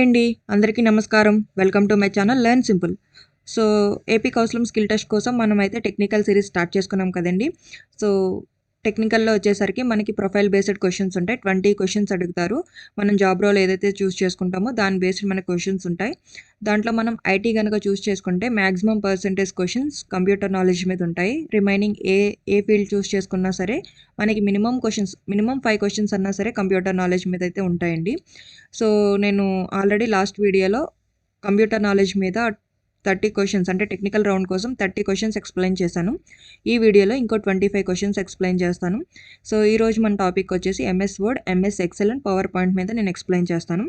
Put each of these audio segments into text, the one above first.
అండి. అందరికీ నమస్కారం. Welcome to my channel learn simple. So, AP counselling skill test కోసం మనమైతే టెక్నికల్ సిరీస్ స్టార్ట్ చేసుకున్నాం కదండీ. సో, టెక్నికల్‌లో వచ్చేసరికి మనకి ప్రొఫైల్ బేస్డ్ క్వెషన్స్ ఉంటాయి. 20 క్వెషన్స్ అడుగుతారు. మనం జాబ్ రోల్ ఏదైతే చూస్ చేసుకుంటామో దాని బేస్డ్ మనకు క్వెషన్స్ ఉంటాయి. దాంట్లో మనం ఐటీ గనుక చూస్ చేసుకుంటే maximum percentage questions computer knowledge మీద ఉంటాయి. రిమైనింగ్ ఏ ఫీల్డ్ చూస్ చేసుకున్నా సరే మనకి మినిమమ్ 5 క్వెషన్స్ అన్నా సరే కంప్యూటర్ నాలెడ్జ్ మీద అయితే ఉంటాయండి. సో, నేను ఆల్రెడీ లాస్ట్ వీడియోలో కంప్యూటర్ నాలెడ్జ్ మీద 30 క్వెషన్స్ అంటే టెక్నికల్ రౌండ్ కోసం 30 క్వెషన్స్ ఎక్స్‌ప్లెయిన్ చేశాను. ఈ వీడియోలో ఇంకో 25 క్వెషన్స్ ఎక్స్‌ప్లెయిన్ చేస్తాను. సో, ఈరోజు మన టాపిక్ వచ్చేసి MS Word, MS Excel and power point మీద నేను ఎక్స్‌ప్లెయిన్ చేస్తాను.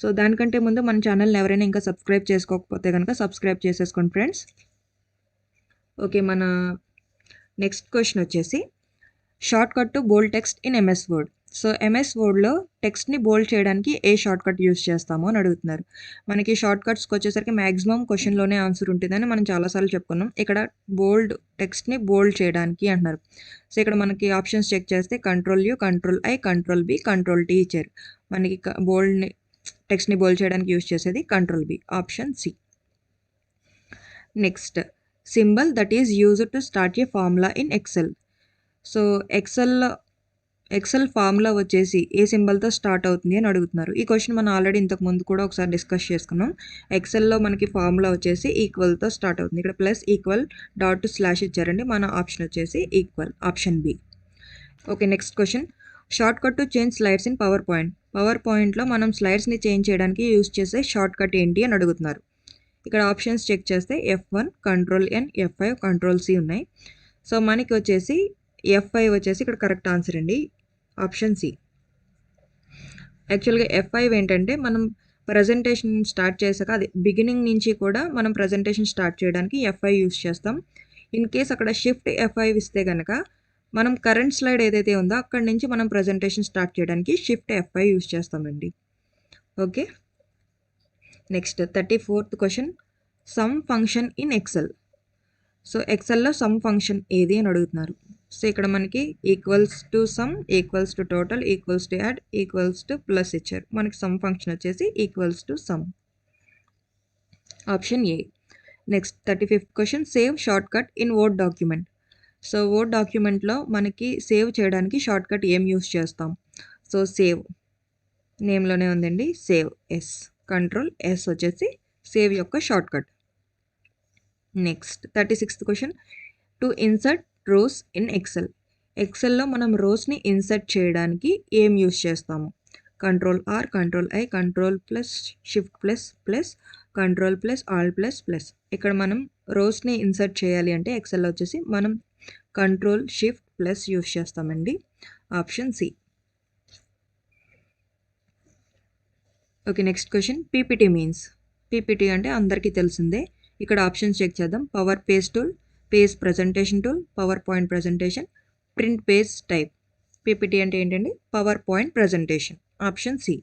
సో, దానికంటే ముందు మన ఛానల్‌ని ఎవరైనా ఇంకా సబ్స్క్రైబ్ చేసుకోకపోతే గనుక సబ్స్క్రైబ్ చేసేసుకోండి ఫ్రెండ్స్. ఓకే. మన నెక్స్ట్ క్వెషన్ వచ్చేసి shortcut to bold text in MS Word. So, MS వర్డ్‌లో టెక్స్ట్‌ని బోల్డ్ చేయడానికి ఏ షార్ట్ కట్ యూజ్ చేస్తాము అని అడుగుతున్నారు. మనకి షార్ట్ కట్స్‌కి వచ్చేసరికి మాక్సిమం క్వెషన్‌లోనే ఆన్సర్ ఉంటుందని మనం చాలా సార్లు చెప్పుకున్నాం. ఇక్కడ టెక్స్ట్‌ని బోల్డ్ చేయడానికి అంటున్నారు. సో, ఇక్కడ మనకి ఆప్షన్స్ చెక్ చేస్తే control U, control I, control B, control T ఇచ్చారు. మనకి టెక్స్ట్‌ని బోల్డ్ చేయడానికి యూజ్ చేసేది control B, option C. Next, symbol that is used to start a formula in Excel. So, Excel formula వచ్చేసి ఏ సింబల్‌తో స్టార్ట్ అవుతుంది అని అడుగుతున్నారు. ఈ క్వెషన్ మనం ఆల్రెడీ ఇంతకు ముందు కూడా ఒకసారి డిస్కస్ చేసుకున్నాం. ఎక్సెల్‌లో మనకి ఫార్ములా వచ్చేసి ఈక్వల్‌తో స్టార్ట్ అవుతుంది. ఇక్కడ ప్లస్, ఈక్వల్, డాట్, స్లాష్ ఇచ్చారండి. మన ఆప్షన్ వచ్చేసి equal, option B. Okay. Next question, shortcut to change slides in PowerPoint. పవర్ పాయింట్‌లో మనం స్లైడ్స్‌ని చేంజ్ చేయడానికి యూజ్ చేసే షార్ట్ కట్ ఏంటి అని అడుగుతున్నారు. ఇక్కడ ఆప్షన్స్ చెక్ చేస్తే F1, control N, F5, control C ఉన్నాయి. సో, మనకి వచ్చేసి F5 వచ్చేసి ఇక్కడ కరెక్ట్ ఆన్సర్ అండి, ఆప్షన్ సి. యాక్చువల్‌గా F5 ఏంటంటే మనం ప్రజెంటేషన్ స్టార్ట్ చేశాక అది బిగినింగ్ నుంచి కూడా మనం ప్రజెంటేషన్ స్టార్ట్ చేయడానికి F5 యూజ్ చేస్తాం. ఇన్ కేస్ అక్కడ షిఫ్ట్ F5 ఇస్తే గనక మనం కరెంట్ స్లైడ్ ఏదైతే ఉందో అక్కడి నుంచి మనం ప్రజెంటేషన్ స్టార్ట్ చేయడానికి షిఫ్ట్ F5 యూజ్ చేస్తామండి. Okay. Next 34th question, sum function in Excel. So, ఎక్సెల్‌లో సమ్ ఫంక్షన్ ఏది అని అడుగుతున్నారు. సో, ఇక్కడ మనకి equals to sum, equals to total, equals to add, equals to plus ఇచ్చారు. మనకి సమ్ ఫంక్షన్ వచ్చేసి equals to sum, option A. Next 35th question, save shortcut in Word document. So, Word డాక్యుమెంట్లో మనకి save చేయడానికి shortcut ఏం use చేస్తాం? So, save నేమ్లోనే ఉందండి, సేవ్ ఎస్, కంట్రోల్ ఎస్ వచ్చేసి సేవ్ యొక్క shortcut. Next 36th question, to insert rows in Excel. ఎక్సెల్‌లో మనం రోస్‌ని ఇన్సర్ట్ చేయడానికి ఏం యూజ్ చేస్తాము? Control R, control I, control plus shift plus plus, control plus alt plus plus. ఇక్కడ మనం రోస్‌ని ఇన్సర్ట్ చేయాలి అంటే ఎక్సెల్‌లో వచ్చేసి మనం కంట్రోల్ షిఫ్ట్ ప్లస్ యూజ్ చేస్తామండి, option C. Okay. Next question, PPT means. PPT అంటే అందరికీ తెలిసిందే. ఇక్కడ ఆప్షన్స్ చెక్ చేద్దాం. Power page tool, page presentation tool, PowerPoint presentation, print page type. PPT అంటే ఏంటండి? PowerPoint presentation, option C.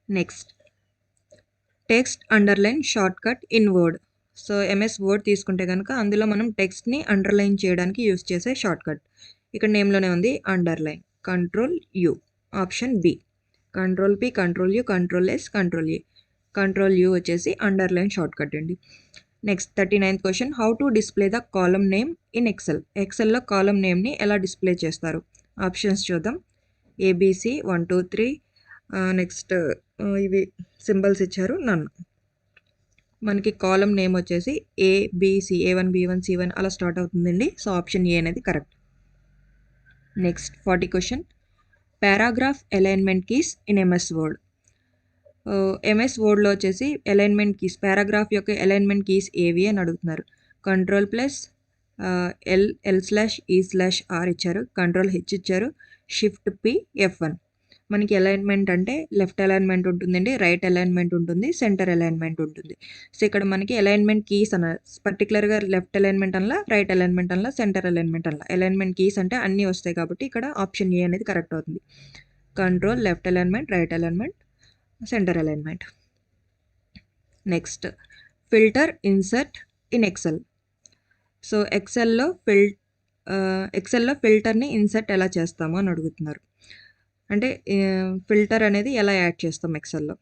Next, text underline shortcut in Word. So, MS Word తీసుకుంటే కనుక అందులో మనం టెక్స్ట్ని అండర్లైన్ చేయడానికి use చేసే షార్ట్ కట్. ఇక్కడ నేమ్లోనే ఉంది underline, control U, option B. Control P, control U, control S, control A. Control U వచ్చేసి అండర్లైన్ షార్ట్ కట్ అండి. Next 39th question, how to display the column name in Excel. ఎక్సెల్‌లో column నేమ్ని ఎలా display చేస్తారు? Options చూద్దాం. ABC 1 2 3. Next ఇవి symbols ఇచ్చారు, నన్. మనకి కాలమ్ నేమ్ వచ్చేసి ఏబిసి, A1 B1 C1 అలా స్టార్ట్ అవుతుందండి. సో, ఆప్షన్ ఏ అనేది correct. Next 40 question, paragraph alignment keys in MS Word. MS వర్డ్‌లో వచ్చేసి అలైన్మెంట్ కీస్, పారాగ్రాఫ్ యొక్క అలైన్మెంట్ కీస్ ఏవి అని అడుగుతున్నారు. కంట్రోల్ ప్లస్ L/E/R ఇచ్చారు, కంట్రోల్ హెచ్ ఇచ్చారు, షిఫ్ట్ పి, F1. మనకి అలైన్మెంట్ అంటే లెఫ్ట్ అలైన్మెంట్ ఉంటుందండి, రైట్ అలైన్మెంట్ ఉంటుంది, సెంటర్ అలైన్మెంట్ ఉంటుంది. సో, ఇక్కడ మనకి అలైన్మెంట్ కీస్ పర్టికులర్గా లెఫ్ట్ అలైన్మెంట్ అనలా, రైట్ అలైన్మెంట్ అనలా, సెంటర్ అలైన్మెంట్ అనలా. అలైన్మెంట్ కీస్ అంటే అన్నీ వస్తాయి కాబట్టి ఇక్కడ ఆప్షన్ ఏ అనేది కరెక్ట్ అవుతుంది. Control, left alignment, right alignment, centre alignment. Next, filter insert in Excel. So, ఎక్సెల్లో ఫిల్టర్ని ఇన్సర్ట్ ఎలా చేస్తాము అని అడుగుతున్నారు. అంటే ఫిల్టర్ అనేది ఎలా యాడ్ చేస్తాం ఎక్సెల్‌లో.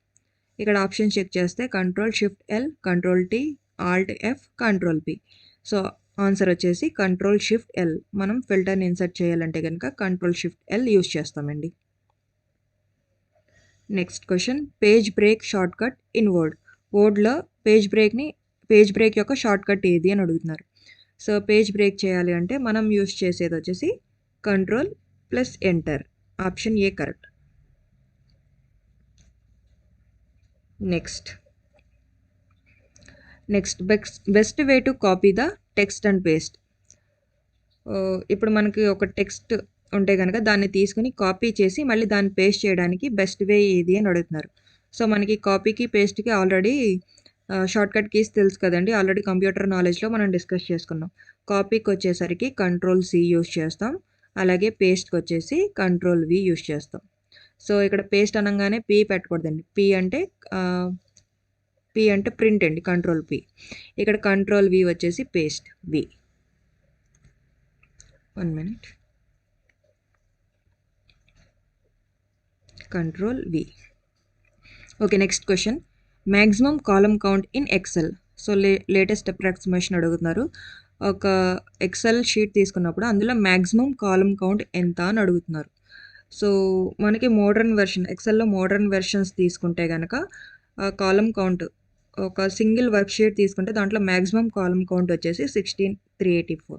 ఇక్కడ ఆప్షన్ చెక్ చేస్తే Ctrl+Shift+L, Ctrl+T, Alt+F, Ctrl+P. So answer వచ్చేసి Ctrl+Shift+L. మనం ఫిల్టర్ని ఇన్సర్ట్ చేయాలంటే కనుక Ctrl+Shift+L యూస్ చేస్తామండి. Next question page break shortcut in Word. వర్డ్లో పేజ్ బ్రేక్ యొక్క షార్ట్ కట్ ఏది అని అడుగుతున్నారు. సో పేజ్ బ్రేక్ చేయాలి అంటే మనం యూస్ చేసేది వచ్చేసి Ctrl+Enter. Option A correct. Next best way to copy the text and paste. ఇప్పుడు మనకి ఒక టెక్స్ట్ ఉంటే కనుక దాన్ని తీసుకుని కాపీ చేసి మళ్ళీ దాన్ని పేస్ట్ చేయడానికి బెస్ట్ వే ఏది అని అడుగుతున్నారు. సో మనకి కాపీకి పేస్ట్కి ఆల్రెడీ షార్ట్ కట్ కీస్ తెలుసు కదండి. ఆల్రెడీ కంప్యూటర్ నాలెడ్జ్లో మనం డిస్కస్ చేసుకున్నాం. కాపీకి వచ్చేసరికి Ctrl+C యూస్ చేస్తాం. అలాగే పేస్ట్కి వచ్చేసి Ctrl+V యూస్ చేస్తాం. సో ఇక్కడ పేస్ట్ అనగానే పీ పెట్టకూడదండి. పీ అంటే ప్రింట్ అండి. Ctrl+P. ఇక్కడ Ctrl+V వచ్చేసి paste. V. 1 minute. Ctrl+V. Okay, next question maximum column count in Excel. So latest approximation అడుగుతున్నారు. ఒక ఎక్సెల్ షీట్ తీసుకున్నప్పుడు అందులో మ్యాక్సిమం కాలమ్ కౌంట్ ఎంత అని అడుగుతున్నారు. సో మనకి మోడర్న్ వెర్షన్ ఎక్సెల్లో మోడర్న్ వెర్షన్స్ తీసుకుంటే కనుక కాలమ్ కౌంట్ ఒక సింగిల్ వర్క్ షీట్ తీసుకుంటే దాంట్లో మ్యాక్సిమం కాలమ్ కౌంట్ వచ్చేసి 16384.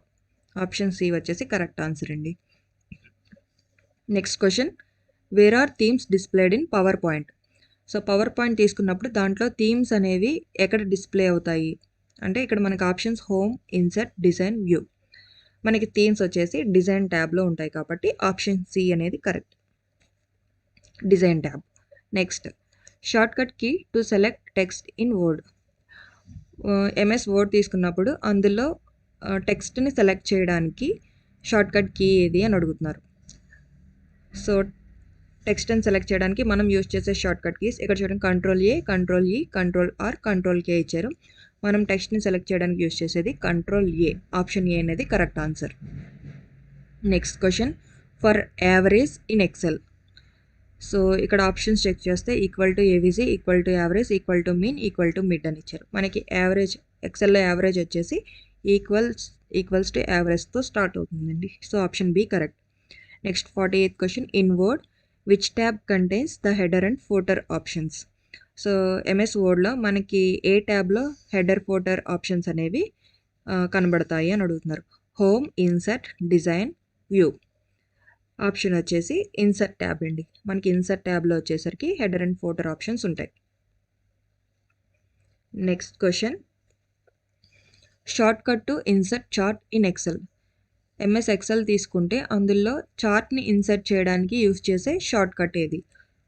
ఆప్షన్ సి వచ్చేసి కరెక్ట్ ఆన్సర్ అండి. Next question where are themes displayed in PowerPoint. So PowerPoint తీసుకున్నప్పుడు దాంట్లో థీమ్స్ అనేవి ఎక్కడ డిస్ప్లే అవుతాయి అంటే ఇక్కడ మనకి options home, insert, design, view. మనకి థీమ్స్ వచ్చేసి డిజైన్ ట్యాబ్లో ఉంటాయి కాబట్టి ఆప్షన్ సి అనేది correct. Design tab. Next shortcut key to select text in Word. MS Word తీసుకున్నప్పుడు అందులో టెక్స్ట్ని సెలెక్ట్ చేయడానికి షార్ట్ కట్ కీ ఏది అని అడుగుతున్నారు. సో టెక్స్ట్ని సెలెక్ట్ చేయడానికి మనం యూజ్ చేసే షార్ట్ కట్ కీస్ ఇక్కడ చూడండి Ctrl+A, Ctrl+E, Ctrl+R, Ctrl+K ఇచ్చారు. మనం టెక్స్ట్ని సెలెక్ట్ చేయడానికి యూజ్ చేసేది Ctrl+A. ఆప్షన్ ఏ అనేది correct answer. Next question for average in Excel. So ఇక్కడ ఆప్షన్స్ చెక్ చేస్తే =AVG, =యావరేజ్, =మీన్, =మిడ్ అని ఇచ్చారు. మనకి యావరేజ్ ఎక్సెల్లో యావరేజ్ వచ్చేసి ఈక్వల్స్ టు యావరేజ్తో స్టార్ట్ అవుతుందండి. So option B correct. Next 48th question in Word which tab contains the header and footer options. So MS వర్డ్లో మనకి ఏ ట్యాబ్లో హెడర్, ఫోటర్ ఆప్షన్స్ అనేవి కనబడతాయి అని అడుగుతున్నారు. Home, insert, design, view. Option వచ్చేసి ఇన్సర్ట్ ట్యాబ్ అండి. మనకి ఇన్సర్ట్ ట్యాబ్లో వచ్చేసరికి హెడర్ అండ్ ఫోటర్ ఆప్షన్స్ ఉంటాయి. Next question shortcut to insert chart in Excel. MS Excel తీసుకుంటే అందులో చార్ట్ని ఇన్సర్ట్ చేయడానికి యూజ్ చేసే షార్ట్ కట్ ఏది?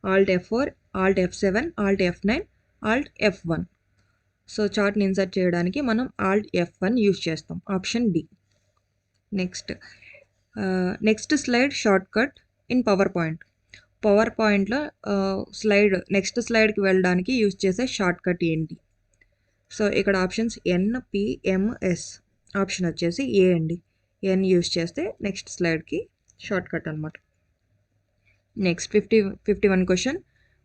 Alt+F4, Alt+F7, Alt+F9, Alt+F1. So చార్ట్ని insert చేయడానికి మనం Alt+F1 యూజ్ చేస్తాం. Option D. Next slide shortcut in PowerPoint. పవర్ పాయింట్లో నెక్స్ట్ స్లైడ్కి వెళ్ళడానికి యూజ్ చేసే షార్ట్ కట్ ఏంటి? సో ఇక్కడ ఆప్షన్స్ NPMS. ఆప్షన్ వచ్చేసి ఏ అండి. ఎన్ యూజ్ చేస్తే నెక్స్ట్ స్లైడ్కి షార్ట్ కట్ అనమాట. Next 51 question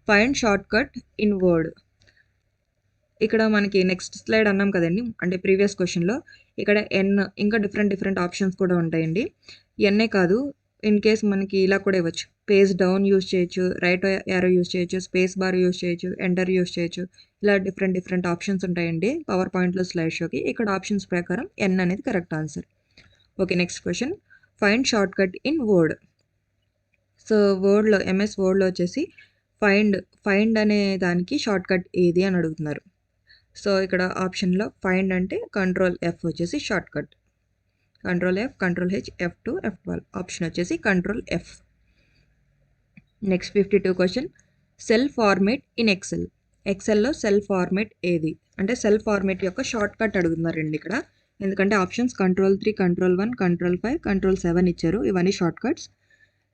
find shortcut in Word. ఇక్కడ మనకి నెక్స్ట్ స్లైడ్ అన్నాం కదండి, అంటే ప్రీవియస్ క్వశ్చన్లో ఇక్కడ ఎన్ ఇంకా డిఫరెంట్ ఆప్షన్స్ కూడా ఉంటాయండి. ఎన్నే కాదు, ఇన్ కేస్ మనకి ఇలా కూడా ఇవ్వచ్చు. పేజ్ డౌన్ యూజ్ చేయొచ్చు, రైట్ యారో యూజ్ చేయొచ్చు, స్పేస్ బార్ యూజ్ చేయొచ్చు, ఎంటర్ యూజ్ చేయొచ్చు. ఇలా డిఫరెంట్ ఆప్షన్స్ ఉంటాయండి పవర్ పాయింట్లో స్లైడ్ షోకి. ఇక్కడ ఆప్షన్స్ ప్రకారం ఎన్ అనేది correct answer. Okay, next question find shortcut in Word. So వర్డ్లో ఎంఎస్ వర్డ్లో వచ్చేసి ఫైండ్ అనే దానికి షార్ట్ కట్ ఏది అని అడుగుతున్నారు. సో ఇక్కడ ఆప్షన్లో ఫైండ్ అంటే Ctrl+F వచ్చేసి short cut. Ctrl+F, Ctrl+H, F2, F12. Option వచ్చేసి Ctrl+F. Next 52 question cell format in Excel. ఎక్సెల్లో సెల్ ఫార్మేట్ ఏది అంటే సెల్ ఫార్మేట్ యొక్క షార్ట్ కట్ అడుగుతున్నారండి ఇక్కడ. ఎందుకంటే options Ctrl+3, Ctrl+1, Ctrl+5, Ctrl+7 ఇచ్చారు. ఇవన్నీ షార్ట్ కట్స్.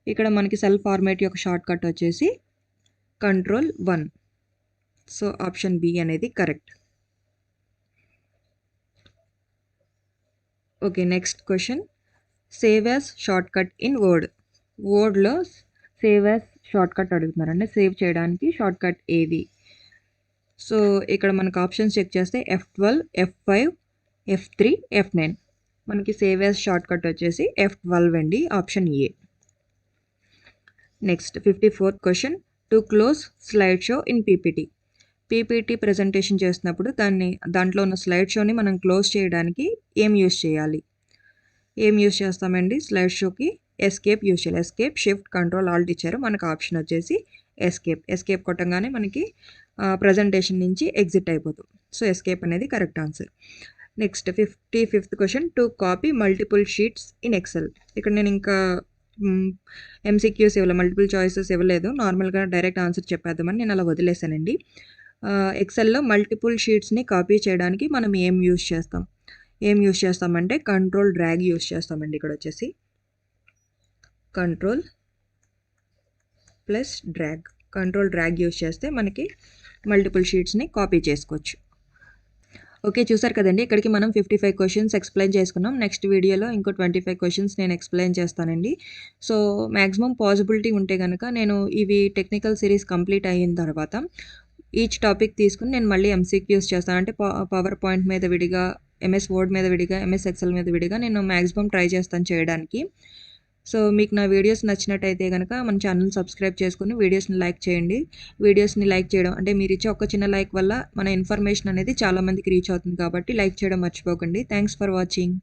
ఇక్కడ మనకి సెల్ ఫార్మేట్ యొక్క షార్ట్ కట్ వచ్చేసి Ctrl+1. సో ఆప్షన్ బి అనేది correct. Okay, next question save as shortcut in Word. వర్డ్లో సేవ్ యాజ్ షార్ట్ కట్ అడుగుతున్నారండి. సేవ్ చేయడానికి షార్ట్ కట్ ఏది? సో ఇక్కడ మనకు ఆప్షన్స్ చెక్ చేస్తే F12, F5, F3, F9. మనకి సేవ్ యాజ్ షార్ట్ కట్ వచ్చేసి F12 అండి, option A. Next 54th question, to close slide show in PPT. PPT presentation చేస్తున్నప్పుడు దాంట్లో ఉన్న స్లైడ్ షోని మనం క్లోజ్ చేయడానికి ఏం యూస్ చేయాలి? ఏం యూస్ చేస్తామండి? స్లైడ్ షోకి ఎస్కేప్ యూస్ చేయాలి. ఎస్కేప్, షిఫ్ట్, కంట్రోల్, ఆల్ట్ ఇచ్చారు. మనకు ఆప్షన్ వచ్చేసి ఎస్కేప్. ఎస్కేప్ కొట్టంగానే మనకి ప్రజెంటేషన్ నుంచి ఎగ్జిట్ అయిపోతుంది. సో ఎస్కేప్ అనేది correct answer. Next 55th question, to copy multiple sheets in Excel. ఇక్కడ నేను ఇంకా ఎంసీక్యూస్ ఇవ్వలేదు, మల్టిపుల్ చాయిసెస్ ఇవ్వలేదు, నార్మల్గా డైరెక్ట్ ఆన్సర్ చెప్పేద్దామని నేను అలా వదిలేసానండి. ఎక్సెల్లో మల్టిపుల్ షీట్స్ని కాపీ చేయడానికి మనం ఏం యూస్ చేస్తామంటే కంట్రోల్ డ్రాగ్ యూస్ చేస్తామండి. ఇక్కడ వచ్చేసి కంట్రోల్ డ్రాగ్ యూస్ చేస్తే మనకి మల్టిపుల్ షీట్స్ని కాపీ చేసుకోవచ్చు. ఓకే, చూసారు కదండి. ఇక్కడికి మనం 55 క్వశ్చన్స్ ఎక్స్ప్లెయిన్ చేసుకున్నాం. నెక్స్ట్ వీడియోలో ఇంకో 25 క్వశ్చన్స్ నేను ఎక్స్ప్లెయిన్ చేస్తానండి. సో మ్యాక్సిమం పాసిబిలిటీ ఉంటే కనుక నేను ఇవి టెక్నికల్ సిరీస్ కంప్లీట్ అయిన తర్వాత ఈచ్ టాపిక్ తీసుకుని నేను మళ్ళీ ఎంసీక్యూస్ చేస్తాను. అంటే పవర్ పాయింట్ మీద విడిగా, ఎంఎస్ వర్డ్ మీద విడిగా, ఎంఎస్ ఎక్సెల్ మీద విడిగా నేను మ్యాక్సిమం ట్రై చేస్తాను చేయడానికి. సో మీకు నా వీడియోస్ నచ్చినట్టయితే కనుక మన ఛానల్ సబ్స్క్రైబ్ చేసుకుని వీడియోస్ని లైక్ చేయండి. వీడియోస్ని లైక్ చేయడం అంటే మీరు ఇచ్చే ఒక చిన్న లైక్ వల్ల మన ఇన్ఫర్మేషన్ అనేది చాలామందికి రీచ్ అవుతుంది కాబట్టి లైక్ చేయడం మర్చిపోకండి. Thanks for watching.